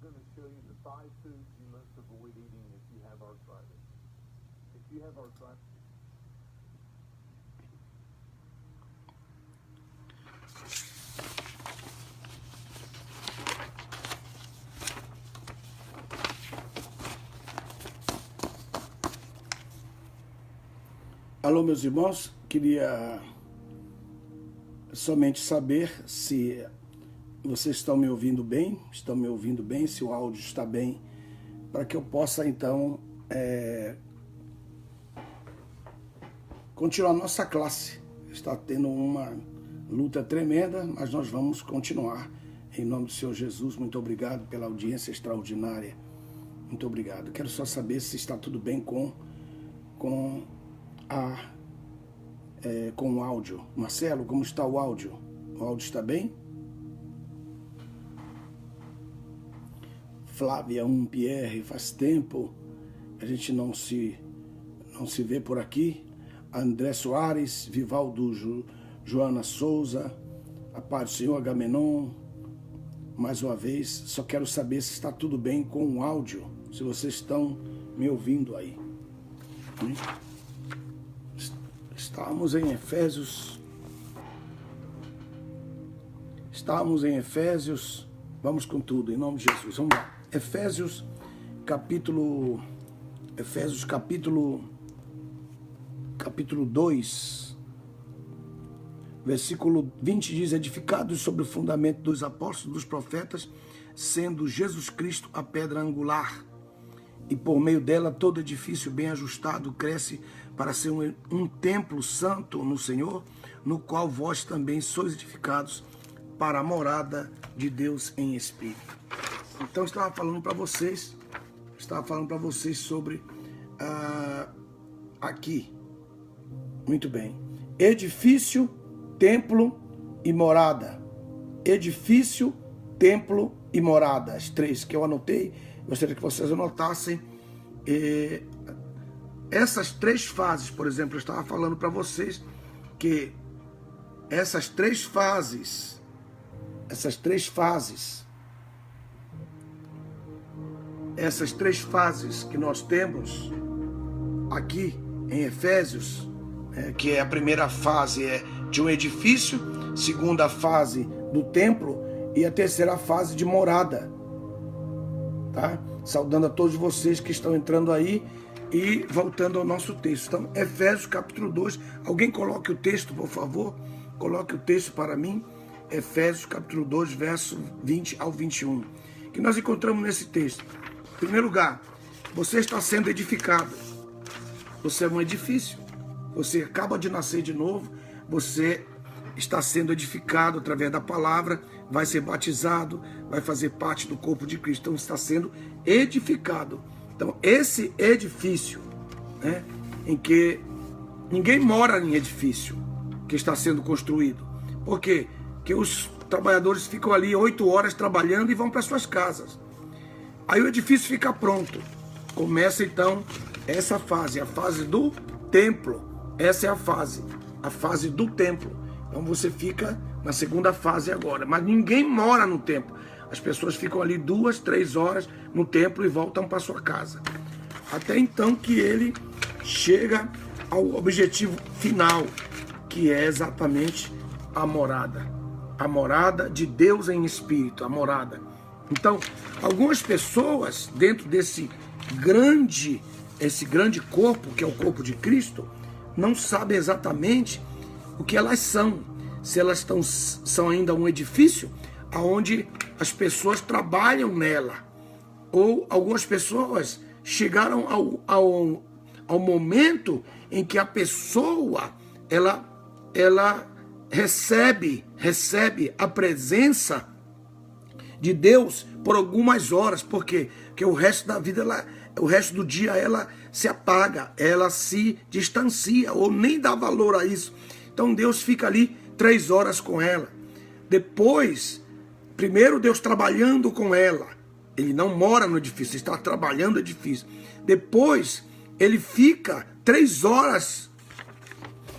going to show you the 5 foods you must avoid eating if you have arthritis. If you have arthritis. Alô, meus irmãos, queria somente saber se vocês estão me ouvindo bem, se o áudio está bem, para que eu possa, então, continuar nossa classe. Está tendo uma luta tremenda, mas nós vamos continuar. Em nome do Senhor Jesus, muito obrigado pela audiência extraordinária. Muito obrigado. Quero só saber se está tudo bem com o áudio. Marcelo, como está o áudio? O áudio está bem? Flávia Pierre, faz tempo que a gente não se vê por aqui. André Soares, Vivaldo Joana Souza, a paz do Senhor, Agamenon. Mais uma vez, só quero saber se está tudo bem com o áudio, se vocês estão me ouvindo aí. Estamos em Efésios. Vamos com tudo, em nome de Jesus. Vamos lá. Efésios capítulo 2, versículo 20 diz: edificados sobre o fundamento dos apóstolos, dos profetas, sendo Jesus Cristo a pedra angular, e por meio dela todo edifício bem ajustado cresce para ser um templo santo no Senhor, no qual vós também sois edificados para a morada de Deus em Espírito. Então, estava falando para vocês sobre aqui. Muito bem. Edifício, templo e morada. Edifício, templo e morada. As três que eu anotei, gostaria que vocês anotassem. Essas três fases, por exemplo, eu estava falando para vocês que essas três fases que nós temos aqui em Efésios, que é a primeira fase de um edifício, segunda fase do templo e a terceira fase de morada, tá? Saudando a todos vocês que estão entrando aí e voltando ao nosso texto. Então, Efésios capítulo 2, alguém coloque o texto, por favor, coloque o texto para mim, Efésios capítulo 2, verso 20 ao 21, que nós encontramos nesse texto. Em primeiro lugar, você está sendo edificado, você é um edifício, você acaba de nascer de novo, você está sendo edificado através da palavra, vai ser batizado, vai fazer parte do corpo de Cristo, então está sendo edificado. Então, esse edifício, em que ninguém mora em edifício que está sendo construído. Por quê? Porque os trabalhadores ficam ali 8 horas trabalhando e vão para suas casas. Aí o edifício fica pronto. Começa então essa fase, a fase do templo. Essa é a fase do templo. Então você fica na segunda fase agora. Mas ninguém mora no templo. As pessoas ficam ali 2, 3 horas no templo e voltam para sua casa. Até então que ele chega ao objetivo final, que é exatamente a morada. A morada de Deus em Espírito, a morada. Então, algumas pessoas dentro desse grande corpo, que é o corpo de Cristo, não sabem exatamente o que elas são. Se elas são ainda um edifício onde as pessoas trabalham nela. Ou algumas pessoas chegaram ao momento em que a pessoa ela recebe a presença de Deus por algumas horas. Por quê? Porque o resto da vida, o resto do dia ela se apaga, ela se distancia ou nem dá valor a isso. Então Deus fica ali 3 horas com ela. Depois, primeiro Deus trabalhando com ela. Ele não mora no edifício, ele está trabalhando no edifício. Depois, ele fica 3 horas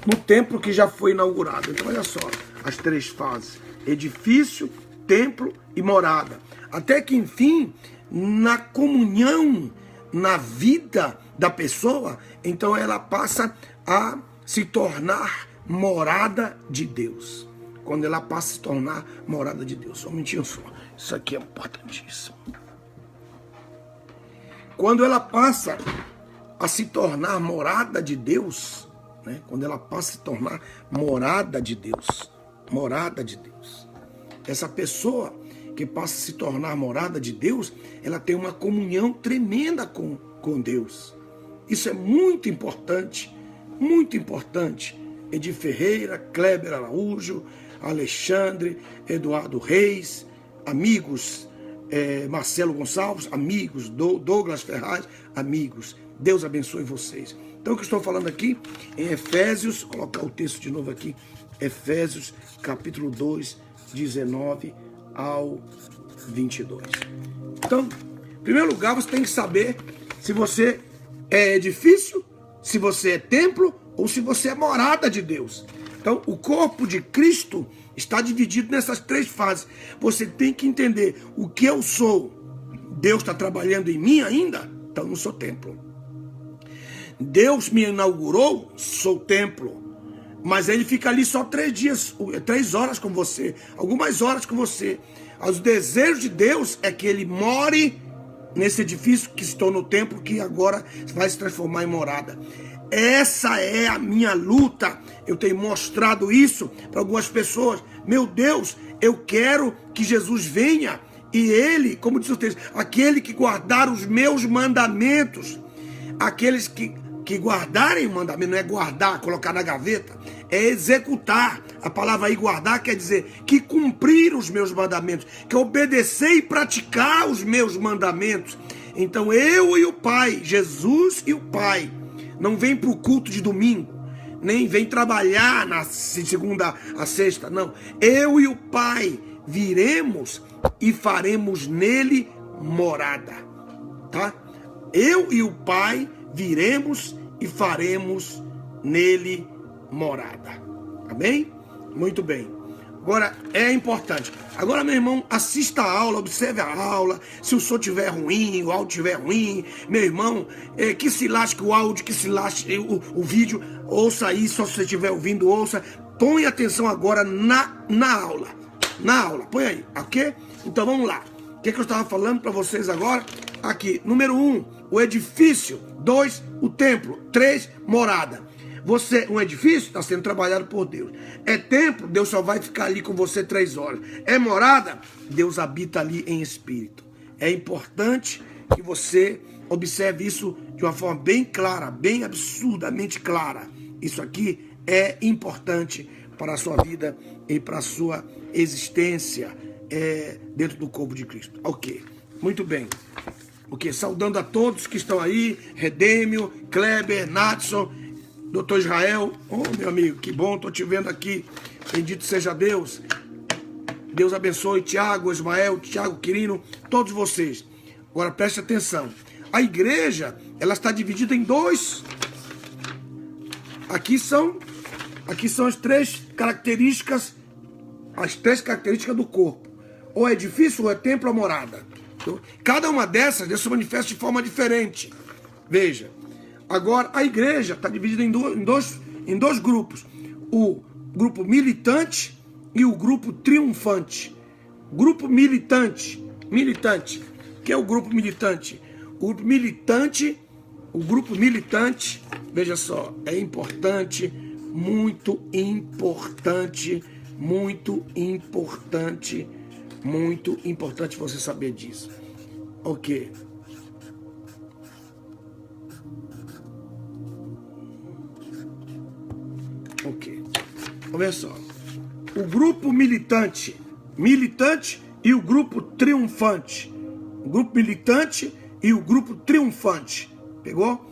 no templo que já foi inaugurado. Então, olha só, as 3 fases: edifício, templo e morada. Até que, enfim, na comunhão, na vida da pessoa, então ela passa a se tornar morada de Deus. Quando ela passa a se tornar morada de Deus. Só um minutinho só. Isso aqui é importantíssimo. Quando ela passa a se tornar morada de Deus, né? Quando ela passa a se tornar morada de Deus. Morada de Deus. Essa pessoa que passa a se tornar morada de Deus, ela tem uma comunhão tremenda com Deus. Isso é muito importante, muito importante. Edi Ferreira, Kleber Araújo, Alexandre, Eduardo Reis, amigos, Marcelo Gonçalves, amigos, Douglas Ferraz, amigos. Deus abençoe vocês. Então, o que eu estou falando aqui em Efésios, vou colocar o texto de novo aqui, Efésios capítulo 2, 19 ao 22. Então, em primeiro lugar, você tem que saber se você é edifício, se você é templo ou se você é morada de Deus. Então, o corpo de Cristo está dividido nessas três fases. Você tem que entender o que eu sou. Deus está trabalhando em mim ainda? Então, não sou templo. Deus me inaugurou? Sou templo. Mas ele fica ali só 3 dias, 3 horas com você, algumas horas com você. Os desejos de Deus é que ele more nesse edifício que estou no templo, que agora vai se transformar em morada. Essa é a minha luta. Eu tenho mostrado isso para algumas pessoas. Meu Deus, eu quero que Jesus venha e ele, como diz o texto, aquele que guardar os meus mandamentos, aqueles que guardarem o mandamento, não é guardar, colocar na gaveta, é executar. A palavra aí guardar quer dizer que cumprir os meus mandamentos, que obedecer e praticar os meus mandamentos. Então eu e o Pai, Jesus e o Pai, não vem para o culto de domingo, nem vem trabalhar na segunda a sexta, não. Eu e o Pai viremos e faremos nele morada, tá? Eu e o Pai viremos e faremos nele morada. Amém? Muito bem. Agora, é importante. Agora, meu irmão, assista a aula, observe a aula. Se o som estiver ruim, o áudio estiver ruim, meu irmão, que se lasque o áudio, que se lasque o vídeo, ouça aí, só se você estiver ouvindo, ouça. Põe atenção agora na aula. Na aula, põe aí, ok? Então, vamos lá. O que eu estava falando para vocês agora? Aqui, número 1, o edifício. 2, o templo. 3, morada. Você, um edifício, está sendo trabalhado por Deus. É templo, Deus só vai ficar ali com você 3 horas. É morada, Deus habita ali em espírito. É importante que você observe isso de uma forma bem clara, bem absurdamente clara. Isso aqui é importante para a sua vida e para a sua existência dentro do corpo de Cristo. Ok, muito bem. Ok, saudando a todos que estão aí, Redêmio, Kleber, Natson, Doutor Israel, meu amigo, que bom, estou te vendo aqui, bendito seja Deus. Deus abençoe Tiago, Ismael, Tiago Quirino, todos vocês. Agora preste atenção, a igreja, ela está dividida em 2, aqui são as 3 características, do corpo, ou é edifício, ou é templo, ou morada. Então, cada uma dessas, Deus se manifesta de forma diferente. Veja, agora a igreja está dividida em dois grupos. O grupo militante e o grupo triunfante. Grupo militante. O que é o grupo militante? O grupo militante, veja só, é importante, muito importante você saber disso. Ok. Ok. Olha só. O grupo militante e o grupo triunfante. O grupo militante e o grupo triunfante. Pegou?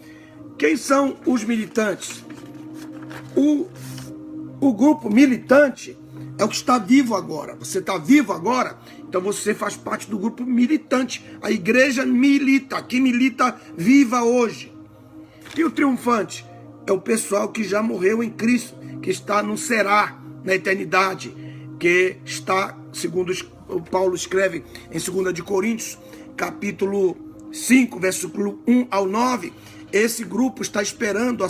Quem são os militantes? O grupo militante é o que está vivo agora. Você está vivo agora, então você faz parte do grupo militante. A igreja milita, que milita viva hoje. E o triunfante é o pessoal que já morreu em Cristo, que está no será, na eternidade, que está, segundo o Paulo escreve em 2 de Coríntios, capítulo 5, versículo 1 ao 9, esse grupo está esperando,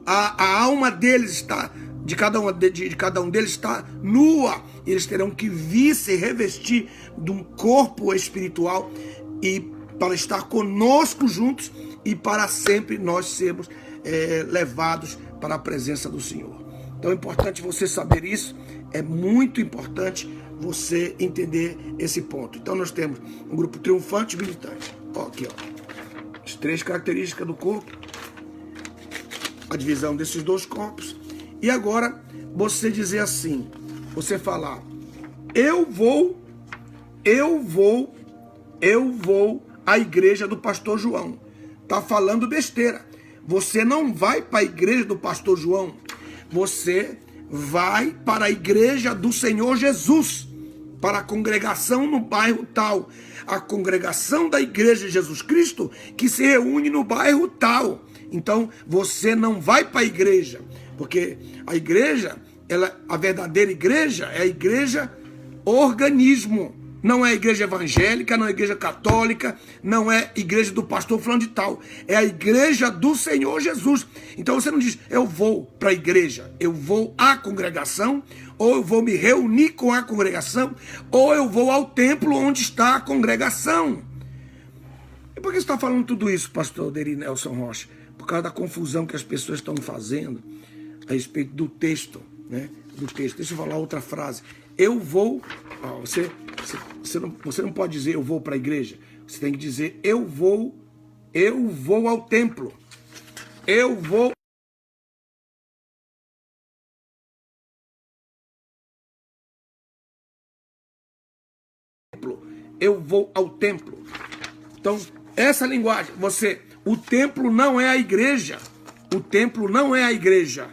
a alma deles está, de cada um deles está nua, eles terão que vir se revestir de um corpo espiritual e para estar conosco juntos e para sempre nós sermos levados para a presença do Senhor. Então é importante você saber isso, é muito importante você entender esse ponto. Então nós temos um grupo triunfante e militante. Aqui, as 3 características do corpo, a divisão desses 2 corpos. E agora você dizer assim, você falar, eu vou à igreja do pastor João. Tá falando besteira. Você não vai para a igreja do pastor João. Você vai para a igreja do Senhor Jesus, para a congregação no bairro tal. A congregação da igreja de Jesus Cristo que se reúne no bairro tal. Então você não vai para a igreja, porque a igreja, a verdadeira igreja é a igreja organismo. Não é a igreja evangélica, não é a igreja católica, não é a igreja do pastor fulano de tal. É a igreja do Senhor Jesus. Então você não diz, eu vou para a igreja, eu vou à congregação, ou eu vou me reunir com a congregação, ou eu vou ao templo onde está a congregação. E por que você está falando tudo isso, pastor Deri Nelson Rocha? Por causa da confusão que as pessoas estão fazendo a respeito do texto, né? Do texto. Deixa eu falar outra frase. Eu vou... Você não pode dizer eu vou para a igreja. Você tem que dizer eu vou ao templo. Eu vou ao templo. Então, essa linguagem, o templo não é a igreja. O templo não é a igreja.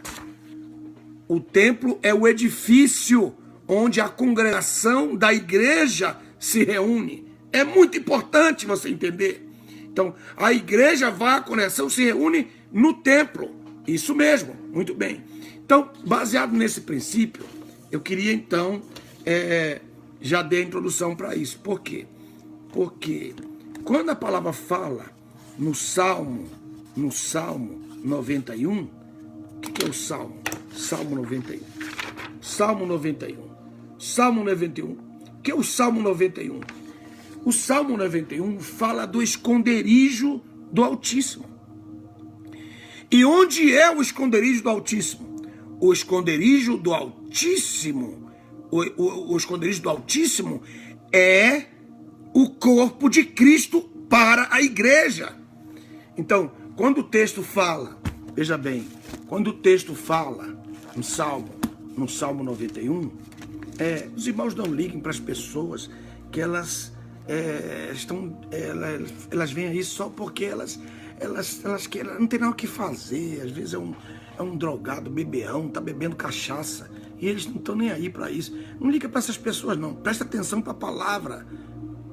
O templo é o edifício onde a congregação da igreja se reúne. É muito importante você entender. Então, a igreja vai à congregação, se reúne no templo. Isso mesmo, muito bem. Então, baseado nesse princípio, eu queria então, já dar a introdução para isso. Por quê? Porque quando a palavra fala no Salmo 91, o que é o Salmo? Salmo 91. Salmo 91. Salmo 91. O que é o Salmo 91? O Salmo 91 fala do esconderijo do Altíssimo. E onde é o esconderijo do Altíssimo? O esconderijo do Altíssimo, o esconderijo do Altíssimo é o corpo de Cristo para a igreja. Então, quando o texto fala, veja bem, quando o texto fala no Salmo 91, os irmãos não liguem para as pessoas que elas veem aí só porque elas não tem nada o que fazer. Às vezes é um drogado, bebeão, tá bebendo cachaça e eles não estão nem aí para isso. Não liga para essas pessoas não, presta atenção para a palavra,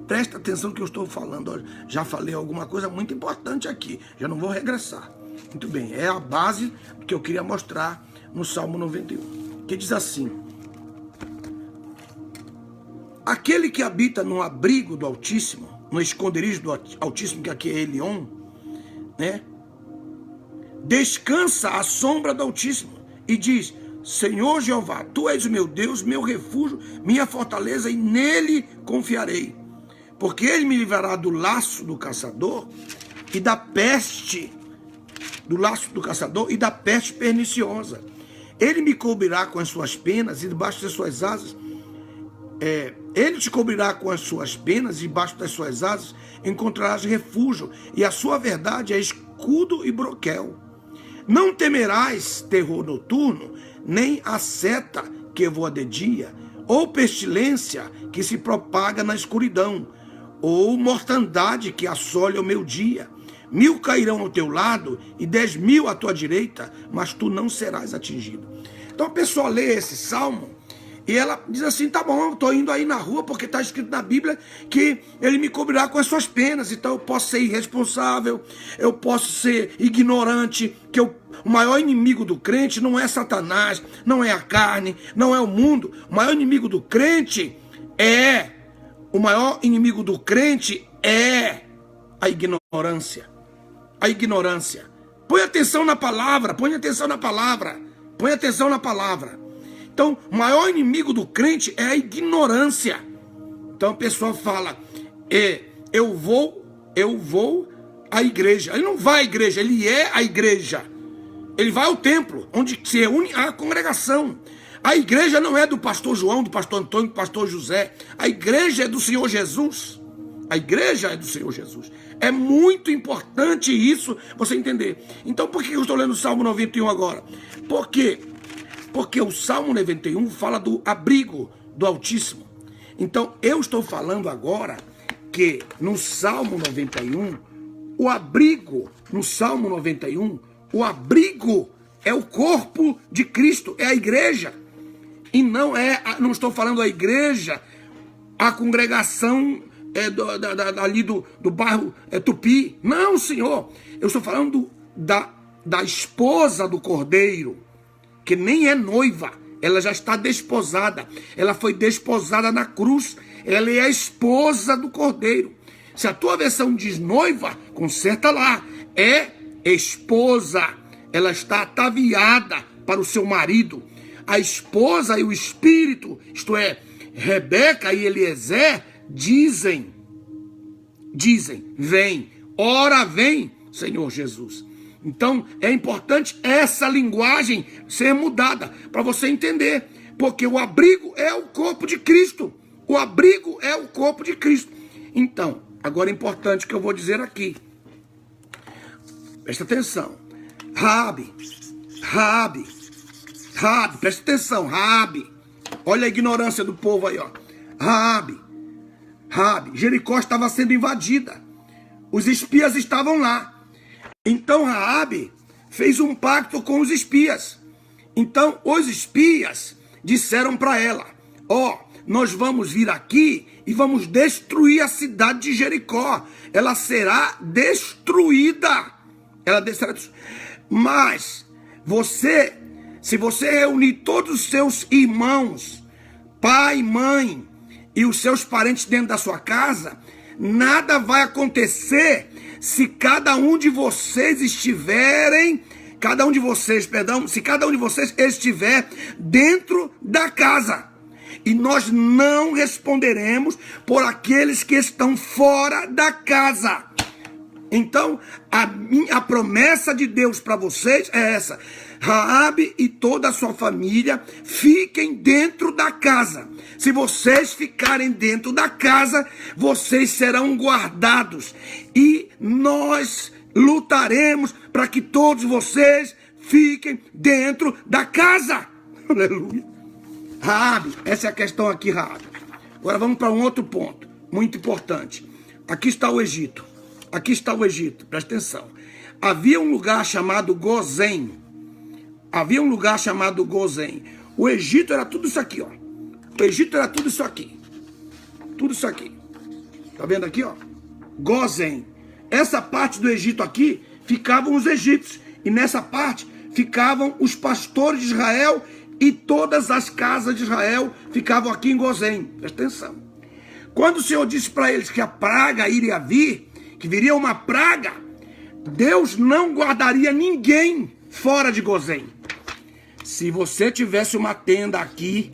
presta atenção no que eu estou falando. Já falei alguma coisa muito importante aqui, já não vou regressar. Muito bem, é a base do que eu queria mostrar no Salmo 91, que diz assim: aquele que habita no abrigo do Altíssimo, no esconderijo do Altíssimo, que aqui é Elion, né? Descansa à sombra do Altíssimo e diz: Senhor Jeová, Tu és o meu Deus, meu refúgio, minha fortaleza, e nele confiarei. Porque ele me livrará do laço do caçador e da peste, e da peste perniciosa. Ele me cobrirá com as suas penas e debaixo das suas asas. Ele te cobrirá com as suas penas e debaixo das suas asas encontrarás refúgio, e a sua verdade é escudo e broquel. Não temerás terror noturno, nem a seta que voa de dia, ou pestilência que se propaga na escuridão, ou mortandade que assole ao meio-dia. 1000 cairão ao teu lado e 10.000 à tua direita, mas tu não serás atingido. Então a pessoa lê esse salmo e ela diz assim: tá bom, eu estou indo aí na rua porque está escrito na Bíblia que ele me cobrirá com as suas penas. Então eu posso ser irresponsável, eu posso ser ignorante, que o maior inimigo do crente não é Satanás, não é a carne, não é o mundo. O maior inimigo do crente o maior inimigo do crente é a ignorância. A ignorância. Põe atenção na palavra, põe atenção na palavra, põe atenção na palavra. Então, o maior inimigo do crente é a ignorância. Então a pessoa fala, eu vou à igreja. Ele não vai à igreja, ele é a igreja. Ele vai ao templo, onde se reúne a congregação. A igreja não é do pastor João, do pastor Antônio, do pastor José. A igreja é do Senhor Jesus. A igreja é do Senhor Jesus. É muito importante isso, você entender. Então, por que eu estou lendo o Salmo 91 agora? Por quê? Porque o Salmo 91 fala do abrigo do Altíssimo. Então, eu estou falando agora que no Salmo 91, o abrigo, no Salmo 91, o abrigo é o corpo de Cristo, é a igreja. E não estou falando a igreja, a congregação ali do bairro Tupi. Não, Senhor. Eu estou falando da esposa do Cordeiro, que nem é noiva. Ela já está desposada. Ela foi desposada na cruz. Ela é a esposa do Cordeiro. Se a tua versão diz noiva, conserta lá. É esposa. Ela está ataviada para o seu marido. A esposa e o espírito, isto é, Rebeca e Eliezer, dizem, vem, ora vem, Senhor Jesus. Então, é importante essa linguagem ser mudada, para você entender, porque o abrigo é o corpo de Cristo. O abrigo é o corpo de Cristo. Então, agora é importante que eu vou dizer aqui. Presta atenção. Raabe, presta atenção, Raabe. Olha a ignorância do povo aí, ó. Raabe, Jericó estava sendo invadida. Os espias estavam lá. Então Raabe fez um pacto com os espias. Então os espias disseram para ela, nós vamos vir aqui e vamos destruir a cidade de Jericó. Ela será destruída. Mas se você reunir todos os seus irmãos, pai, mãe e os seus parentes dentro da sua casa, nada vai acontecer se cada um de vocês estiver dentro da casa. E nós não responderemos por aqueles que estão fora da casa. Então, a promessa de Deus para vocês é essa. Raabe e toda a sua família fiquem dentro da casa. Se vocês ficarem dentro da casa, vocês serão guardados. E nós lutaremos para que todos vocês fiquem dentro da casa. Aleluia. Raabe, essa é a questão aqui, Raabe. Agora vamos para um outro ponto, muito importante. Aqui está o Egito. Presta atenção. Havia um lugar chamado Gozém. O Egito era tudo isso aqui, ó. Tudo isso aqui. Tá vendo aqui, ó? Gozém. Essa parte do Egito aqui ficavam os egípcios. E nessa parte ficavam os pastores de Israel. E todas as casas de Israel ficavam aqui em Gozém. Presta atenção. Quando o Senhor disse para eles que a praga iria vir, que viria uma praga, Deus não guardaria ninguém fora de Gozém. Se você tivesse uma tenda aqui,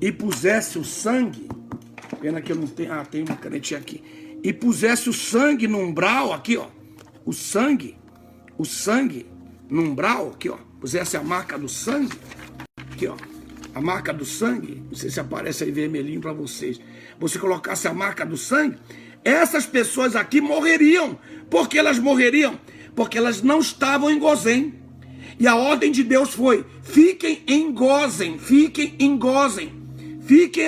e pusesse o sangue, pena que eu não tenho, tem uma canetinha aqui, e pusesse o sangue no umbral, aqui, ó, o sangue no umbral, aqui, ó, pusesse a marca do sangue, aqui, ó, a marca do sangue, não sei se aparece aí vermelhinho para vocês, você colocasse a marca do sangue, essas pessoas aqui morreriam. Por que elas morreriam? Porque elas não estavam em Gozém. E a ordem de Deus foi, fiquem em Gozém, fiquem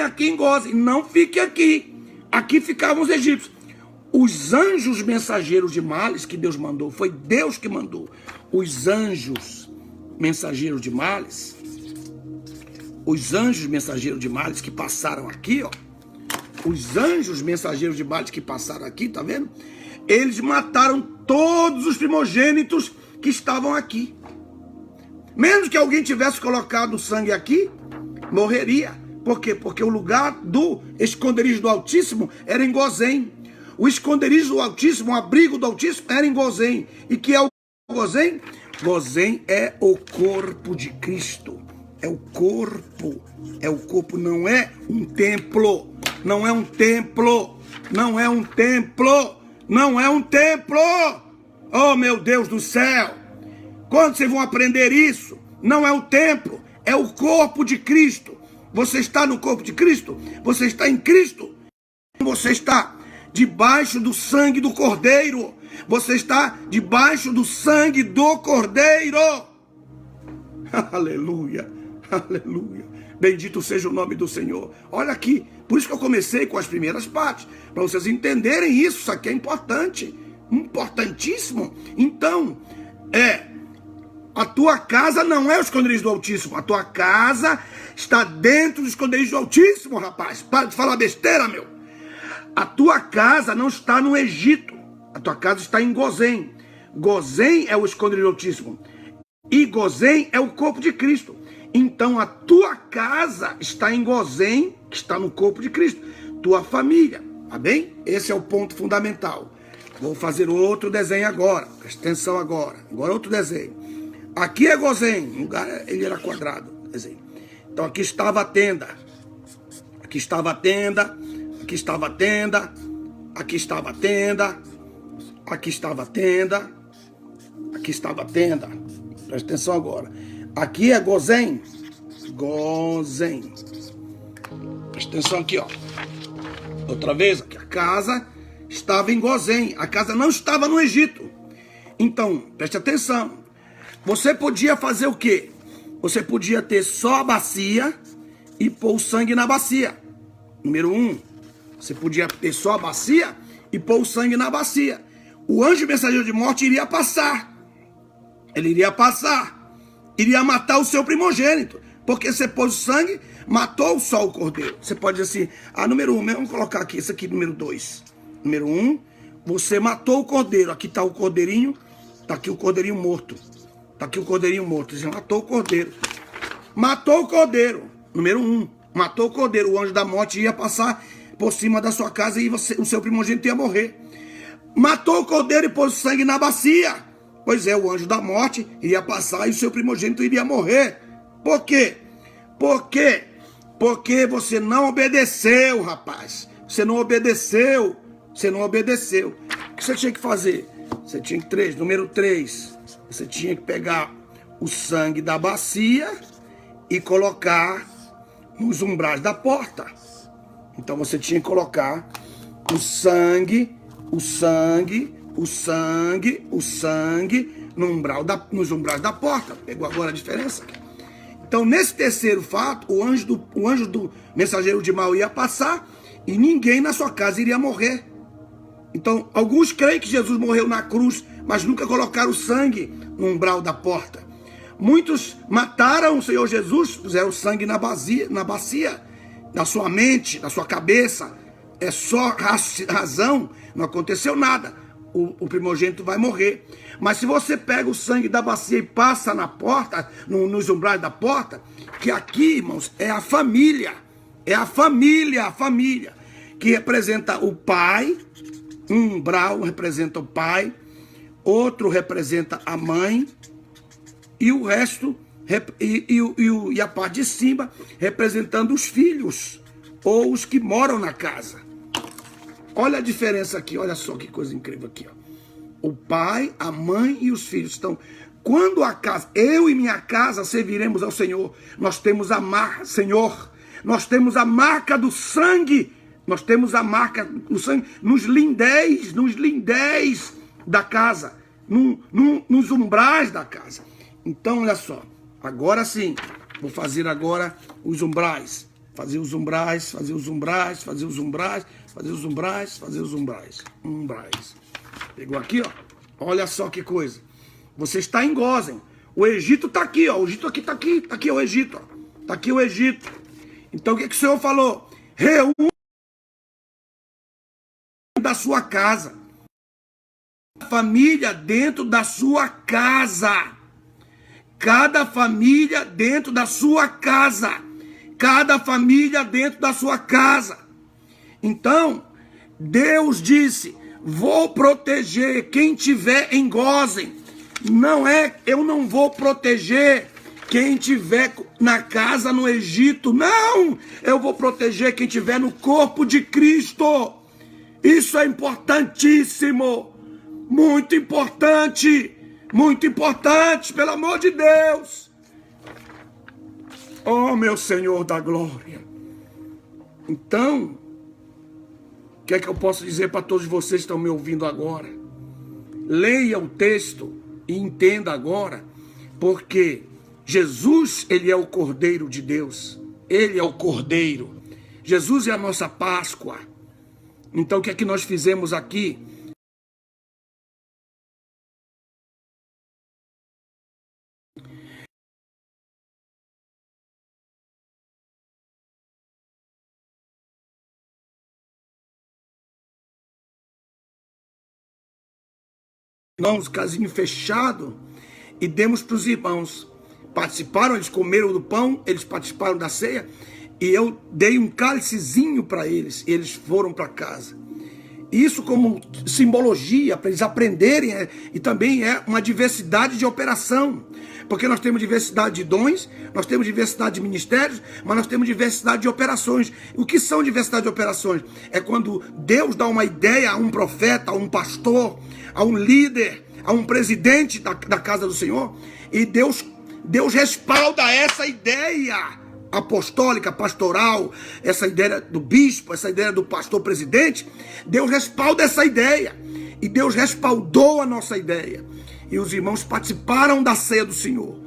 aqui em Gozém, não fiquem aqui. Aqui ficavam os egípcios. Os anjos mensageiros de males que Deus mandou, foi Deus que mandou. Os anjos mensageiros de males que passaram aqui, ó. Os anjos mensageiros de males que passaram aqui, tá vendo? Eles mataram todos os primogênitos que estavam aqui. Mesmo que alguém tivesse colocado o sangue aqui, morreria. Por quê? Porque o lugar do esconderijo do Altíssimo era em Gozém. O esconderijo do Altíssimo, o abrigo do Altíssimo era em Gozém. E que é o Gozém? Gozém é o corpo de Cristo. É o corpo. É o corpo, não é um templo. Não é um templo. Não é um templo. Não é um templo. Oh, meu Deus do céu. Quando vocês vão aprender isso? Não é o templo. É o corpo de Cristo. Você está no corpo de Cristo? Você está em Cristo? Você está debaixo do sangue do Cordeiro. Você está debaixo do sangue do Cordeiro. Aleluia, aleluia. Bendito seja o nome do Senhor. Olha aqui, por isso que eu comecei com as primeiras partes, para vocês entenderem isso. Isso aqui é importante, importantíssimo. Então, a tua casa não é o esconderijo do Altíssimo. A tua casa está dentro do esconderijo do Altíssimo, rapaz. Para de falar besteira, meu. A tua casa não está no Egito. A tua casa está em Gozém. Gozém é o esconderijo do Altíssimo. E Gozém é o corpo de Cristo. Então a tua casa está em Gozém, que está no corpo de Cristo. Tua família, tá bem? Esse é o ponto fundamental. Vou fazer outro desenho agora. Presta atenção agora. Agora outro desenho. Aqui é Gozém. O lugar ele era quadrado. Desenho. Então aqui estava a tenda. Aqui estava a tenda. Aqui estava a tenda. Aqui estava a tenda. Aqui estava a tenda. Aqui estava a tenda. Presta atenção agora. Aqui é Gozém. Gozém. Presta atenção aqui, ó. Outra vez, aqui a casa estava em Gozém. A casa não estava no Egito. Então, preste atenção. Você podia fazer o quê? Você podia ter só a bacia e pôr o sangue na bacia. Número 1. Você podia ter só a bacia e pôr o sangue na bacia. O anjo mensageiro de morte iria passar. Ele iria passar. Iria matar o seu primogênito. Porque você pôs o sangue, matou só o cordeiro. Você pode dizer assim, número 1, vamos colocar aqui, esse aqui número 2. Número 1, você matou o cordeiro. Aqui está o cordeirinho, está aqui o cordeirinho morto. Está aqui o cordeirinho morto. Você matou o cordeiro. Matou o cordeiro. Número 1, matou o cordeiro. O anjo da morte ia passar por cima da sua casa e o seu primogênito ia morrer. Matou o cordeiro e pôs o sangue na bacia. Pois é, o anjo da morte iria passar e o seu primogênito iria morrer. Por quê? Por quê? Porque você não obedeceu, rapaz. Você não obedeceu. Você não obedeceu. O que você tinha que fazer? Você tinha que, número 3, você tinha que pegar o sangue da bacia e colocar nos umbrais da porta. Então você tinha que colocar o sangue nos umbrais da porta. Pegou agora a diferença? Então, nesse terceiro fato, o anjo do mensageiro de mal ia passar e ninguém na sua casa iria morrer. Então, alguns creem que Jesus morreu na cruz, mas nunca colocaram o sangue no umbral da porta. Muitos mataram o Senhor Jesus, puseram o sangue na bacia, na sua mente, na sua cabeça. É só razão, não aconteceu nada. O primogênito vai morrer. Mas se você pega o sangue da bacia e passa na porta, nos umbrais da porta, que aqui, irmãos, é a família. É a família, que representa o pai. Um umbral representa o pai, outro representa a mãe, e o resto, e a parte de cima, representando os filhos, ou os que moram na casa. Olha a diferença aqui, olha só que coisa incrível aqui, ó. O pai, a mãe e os filhos. Então, quando a casa, eu e minha casa serviremos ao Senhor, nós temos a marca, Senhor, nós temos a marca do sangue, nós temos a marca do sangue nos lindéis da casa, nos umbrais da casa. Então, olha só, agora sim, vou fazer agora os umbrais. Fazer os umbrais. Pegou aqui, ó. Olha só que coisa. Você está em Gozém. O Egito está aqui, ó. O Egito aqui está aqui. Está aqui o Egito, ó. Está aqui o Egito. Então, o que o Senhor falou? Reúne da sua casa. Família dentro da sua casa. Cada família dentro da sua casa. cada família dentro da sua casa. Então, Deus disse: vou proteger quem tiver em Gósen. Eu não vou proteger quem tiver na casa no Egito. Não, eu vou proteger quem tiver no corpo de Cristo. Isso é importantíssimo. Muito importante, pelo amor de Deus. Oh, meu Senhor da glória. Então, o que é que eu posso dizer para todos vocês que estão me ouvindo agora? Leia o texto e entenda agora, porque Jesus, ele é o Cordeiro de Deus. Ele é o Cordeiro. Jesus é a nossa Páscoa. Então, o que é que nós fizemos aqui? Irmãos, casinho fechado, e demos para os irmãos. Participaram, eles comeram do pão, eles participaram da ceia, e eu dei um cálicezinho para eles, e eles foram para casa. Isso como simbologia, para eles aprenderem, e também é uma diversidade de operação, porque nós temos diversidade de dons, nós temos diversidade de ministérios, mas nós temos diversidade de operações. O que são diversidade de operações? É quando Deus dá uma ideia a um profeta, a um pastor, a um líder, a um presidente da casa do Senhor, e Deus respalda essa ideia apostólica, pastoral, essa ideia do bispo, essa ideia do pastor presidente. Deus respalda essa ideia, e Deus respaldou a nossa ideia, e os irmãos participaram da ceia do Senhor,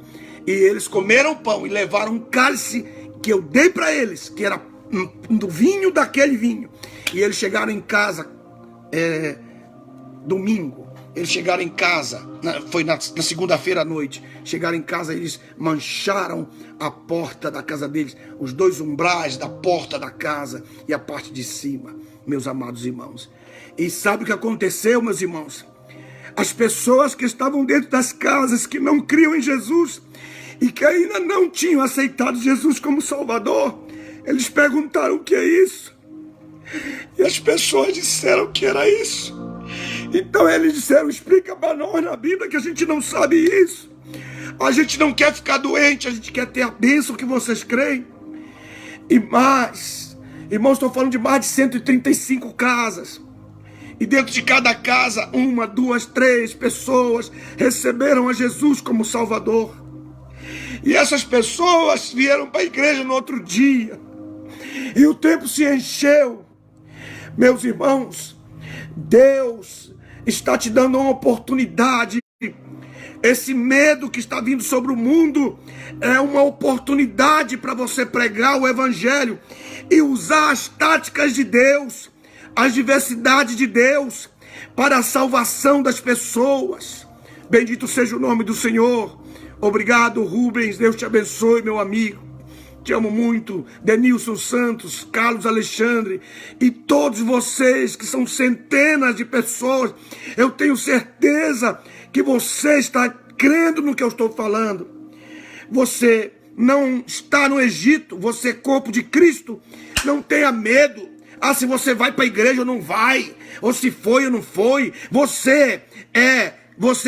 e eles comeram pão e levaram um cálice que eu dei para eles, que era do vinho daquele vinho, e eles chegaram em casa domingo. Eles chegaram em casa, foi na segunda-feira à noite, chegaram em casa, eles mancharam a porta da casa deles, os dois umbrais da porta da casa e a parte de cima, meus amados irmãos. E sabe o que aconteceu, meus irmãos? As pessoas que estavam dentro das casas, que não criam em Jesus e que ainda não tinham aceitado Jesus como Salvador, eles perguntaram: o que é isso? E as pessoas disseram que era isso. Então eles disseram: explica para nós na Bíblia, que a gente não sabe isso. A gente não quer ficar doente, a gente quer ter a bênção que vocês creem. E mais, irmãos, estou falando de mais de 135 casas. E dentro de cada casa, 1, 2, 3 pessoas receberam a Jesus como Salvador. E essas pessoas vieram para a igreja no outro dia. E o templo se encheu. Meus irmãos, Deus está te dando uma oportunidade. Esse medo que está vindo sobre o mundo é uma oportunidade para você pregar o Evangelho e usar as táticas de Deus, as diversidades de Deus, para a salvação das pessoas. Bendito seja o nome do Senhor. Obrigado, Rubens. Deus te abençoe, meu amigo. Te amo muito. Denilson Santos, Carlos Alexandre e todos vocês que são centenas de pessoas. Eu tenho certeza que você está crendo no que eu estou falando. Você não está no Egito, você é corpo de Cristo. Não tenha medo. Se você vai para a igreja ou não vai, ou se foi ou não foi. Você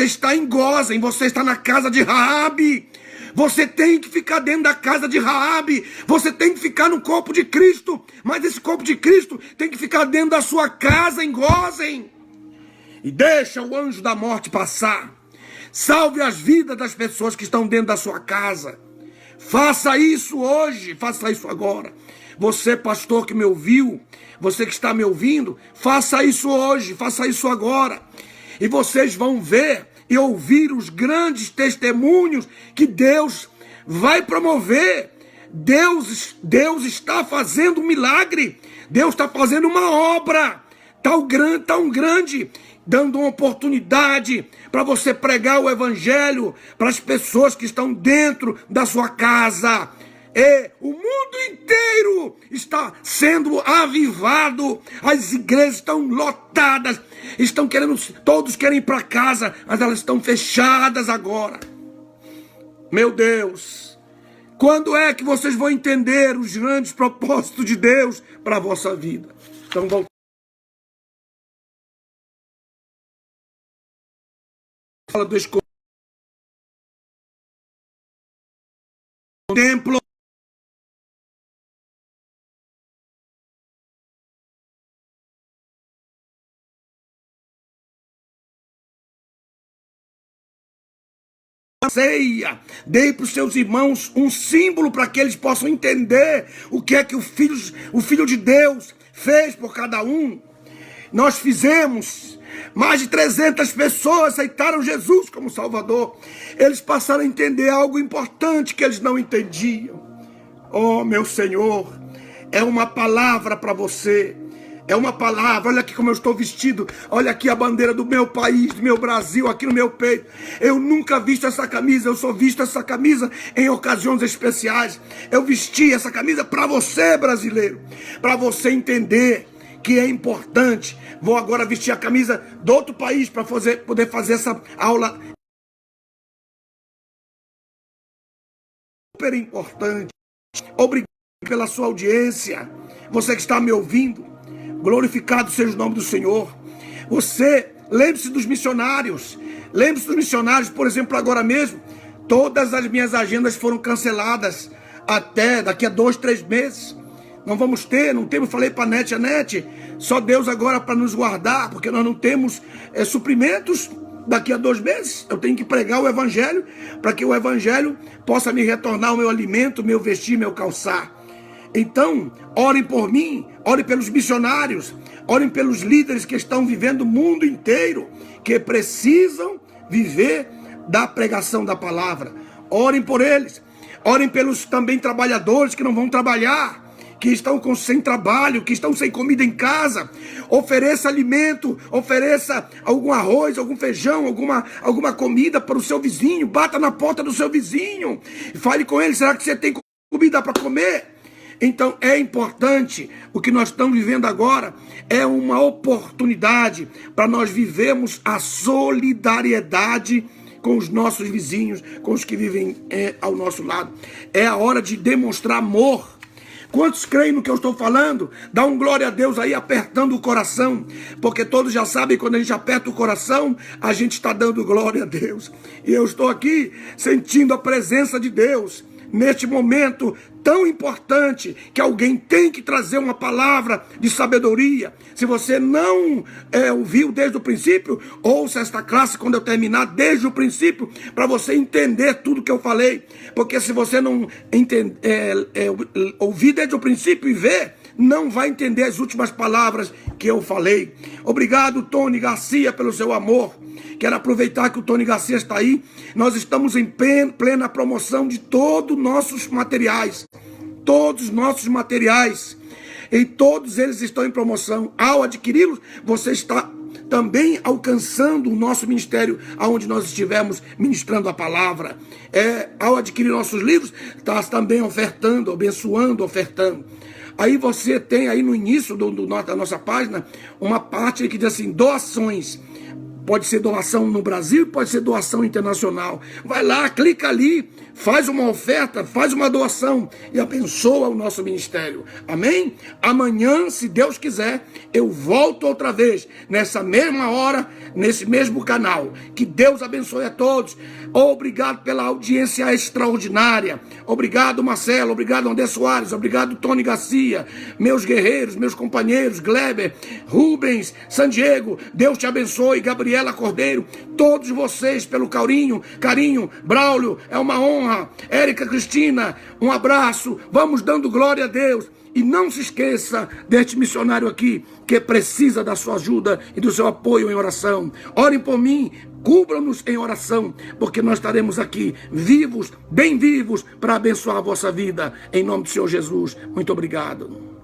está em Gósen, você está na casa de Raabe. Você tem que ficar dentro da casa de Raabe. Você tem que ficar no corpo de Cristo. Mas esse corpo de Cristo tem que ficar dentro da sua casa em Gósen. E deixa o anjo da morte passar. Salve as vidas das pessoas que estão dentro da sua casa. Faça isso hoje. Faça isso agora. Você, pastor que me ouviu, você que está me ouvindo, faça isso hoje. Faça isso agora. E vocês vão ver e ouvir os grandes testemunhos que Deus vai promover. Deus está fazendo um milagre. Deus está fazendo uma obra tão grande, dando uma oportunidade para você pregar o Evangelho para as pessoas que estão dentro da sua casa. E o mundo inteiro está sendo avivado. As igrejas estão lotadas. Todos querem ir para casa, mas elas estão fechadas agora. Meu Deus, Quando é que vocês vão entender os grandes propósitos de Deus para a vossa vida? Então, voltando. Fala do templo. Ceia, dei para os seus irmãos um símbolo para que eles possam entender o que é que o Filho de Deus fez por cada um. Nós fizemos, mais de 300 pessoas aceitaram Jesus como Salvador. Eles passaram a entender algo importante que eles não entendiam. Oh, meu Senhor, é uma palavra para você. É uma palavra, olha aqui como eu estou vestido. Olha aqui a bandeira do meu país, do meu Brasil, aqui no meu peito. Eu nunca visto essa camisa, eu só visto essa camisa em ocasiões especiais. Eu vesti essa camisa para você, brasileiro, para você entender que é importante. Vou agora vestir a camisa do outro país para poder fazer essa aula super importante. Obrigado pela sua audiência. Você que está me ouvindo, glorificado seja o nome do Senhor. Você, lembre-se dos missionários. Lembre-se dos missionários, por exemplo, agora mesmo, todas as minhas agendas foram canceladas até daqui a 2, 3 meses. Não vamos ter, não temos, falei para a NET, só Deus agora para nos guardar, porque nós não temos suprimentos daqui a 2 meses. Eu tenho que pregar o Evangelho, para que o Evangelho possa me retornar o meu alimento, meu vestir, meu calçar. Então, orem por mim, orem pelos missionários, orem pelos líderes que estão vivendo o mundo inteiro, que precisam viver da pregação da palavra. Orem por eles, orem pelos também trabalhadores que não vão trabalhar, que estão sem trabalho, que estão sem comida em casa. Ofereça alimento, ofereça algum arroz, algum feijão, alguma comida para o seu vizinho. Bata na porta do seu vizinho e fale com ele, será que você tem comida para comer? Então é importante, o que nós estamos vivendo agora é uma oportunidade para nós vivermos a solidariedade com os nossos vizinhos, com os que vivem ao nosso lado. É a hora de demonstrar amor. Quantos creem no que eu estou falando? Dá um glória a Deus aí, apertando o coração, porque todos já sabem, quando a gente aperta o coração, a gente está dando glória a Deus. E eu estou aqui sentindo a presença de Deus neste momento tão importante, que alguém tem que trazer uma palavra de sabedoria. Se você não ouviu desde o princípio, ouça esta classe quando eu terminar desde o princípio, para você entender tudo que eu falei. Porque se você não ouvir desde o princípio e ver, não vai entender as últimas palavras que eu falei. Obrigado, Tony Garcia, pelo seu amor. Quero aproveitar que o Tony Garcia está aí. Nós estamos em plena promoção de todos os nossos materiais. Todos os nossos materiais. E todos eles estão em promoção. Ao adquiri-los, você está também alcançando o nosso ministério, aonde nós estivermos ministrando a palavra. Ao adquirir nossos livros, está também ofertando, abençoando, ofertando. Aí você tem aí no início da nossa página uma parte que diz assim, doações. Pode ser doação no Brasil, pode ser doação internacional. Vai lá, clica ali, faz uma oferta, faz uma doação e abençoa o nosso ministério. Amém? Amanhã, se Deus quiser, eu volto outra vez, nessa mesma hora, nesse mesmo canal. Que Deus abençoe a todos. Obrigado pela audiência extraordinária. Obrigado, Marcelo. Obrigado, André Soares. Obrigado, Tony Garcia. Meus guerreiros, meus companheiros, Gleber, Rubens, San Diego. Deus te abençoe, Gabriela Cordeiro, todos vocês pelo carinho, Braulio, é uma honra, Érica Cristina, um abraço, vamos dando glória a Deus, e não se esqueça deste missionário aqui, que precisa da sua ajuda e do seu apoio em oração. Orem por mim, cubram-nos em oração, porque nós estaremos aqui vivos, bem vivos, para abençoar a vossa vida, em nome do Senhor Jesus. Muito obrigado.